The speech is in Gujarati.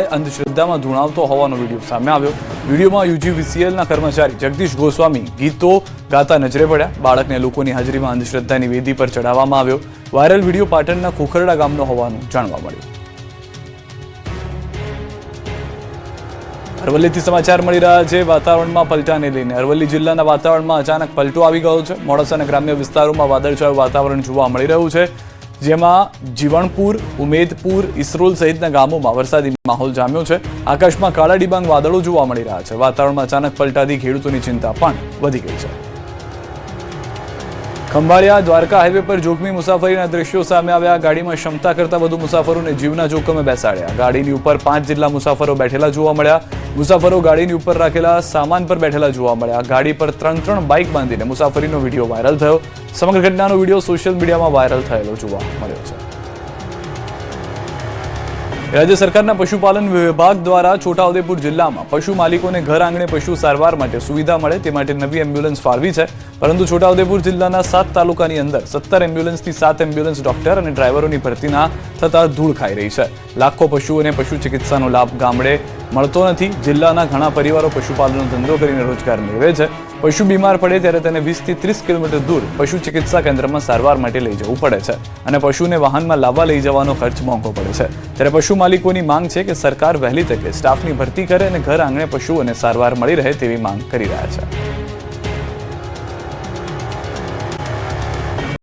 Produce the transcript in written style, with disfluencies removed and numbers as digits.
બાળકીને અંધશ્રદ્ધામાં ધૂણાવતો હોવાનો વિડીયો સામે આવ્યો। વિડીયોમાં યુજીવીસીએલના કર્મચારી જગદીશ ગોસ્વામી ગીતો ગાતા નજરે પડ્યા। બાળકને લોકોની હાજરીમાં અંધશ્રદ્ધાની વેદી પર ચડાવવામાં આવ્યો। વાયરલ વિડીયો પાટણના ખોખરડા ગામનો હોવાનું જાણવા મળ્યું। અરવલ્લીથી સમાચાર મળી રહ્યા છે। વાતાવરણમાં પલટાને લઈને અરવલ્લી જિલ્લાના વાતાવરણમાં અચાનક પલટો આવી ગયો છે। મોડાસાના ગ્રામ્ય વિસ્તારોમાં વાદળછાયું વાતાવરણ જોવા મળી રહ્યું છે, જેમાં જીવણપુર, ઉમેદપુર, ઇસરોલ સહિતના ગામોમાં વરસાદી માહોલ જામ્યો છે। આકાશમાં કાળા ડિબાંગ વાદળો જોવા મળી રહ્યા છે। વાતાવરણમાં અચાનક પલટાથી ખેડૂતોની ચિંતા પણ વધી ગઈ છે। ખંભાળિયા દ્વારકા હાઈવે પર જોખમી મુસાફરીના દ્રશ્યો સામે આવ્યા। ગાડીમાં ક્ષમતા કરતાં વધુ મુસાફરોને જીવના જોખમે બેસાડ્યા। ગાડીની ઉપર 5 જેટલા મુસાફરો બેઠેલા જોવા મળ્યા। મુસાફરો ગાડીની ઉપર રાખેલા સામાન પર બેઠેલા જોવા મળ્યા। ગાડી પર 3 બાઇક બાંધીને મુસાફરીનો વિડીયો વાયરલ થયો। સમગ્ર ઘટનાનો વિડીયો સોશિયલ મીડિયામાં વાયરલ થયેલો જોવા મળ્યો છે। રાજ્ય સરકારના પશુપાલન વિભાગ દ્વારા છોટાઉદેપુર જિલ્લામાં પશુ માલિકોને ઘર આંગણે પશુ સારવાર માટે સુવિધા મળે તે માટે નવી એમ્બ્યુલન્સ ફાળવી છે, પરંતુ છોટાઉદેપુર જિલ્લાના 7 તાલુકાની અંદર 17 એમ્બ્યુલન્સથી 7 એમ્બ્યુલન્સ ડોક્ટર અને ડ્રાઈવરોની ભરતીના થતા ધૂળ ખાઈ રહી છે। લાખો પશુઓને પશુ ચિકિત્સાનો લાભ ગામડે મળતો નથી। જિલ્લાના ઘણા પરિવારો પશુપાલનનો ધંધો કરીને રોજગાર મેળવે છે। પશુ બીમાર પડે ત્યારે તેને 20 થી 30 કિલોમીટર દૂર પશુ ચિકિત્સા કેન્દ્રમાં સારવાર માટે લઈ જવું પડે છે અને પશુને વાહનમાં લાવવા લઈ જવાનો ખર્ચ મોંઘો પડે છે। ત્યારે પશુ માલિકોની માંગ છે કે સરકાર વહેલી તકે સ્ટાફની ભરતી કરે અને ઘર આંગણે પશુઓને સારવાર મળી રહે તેવી માંગ કરી રહ્યા છે।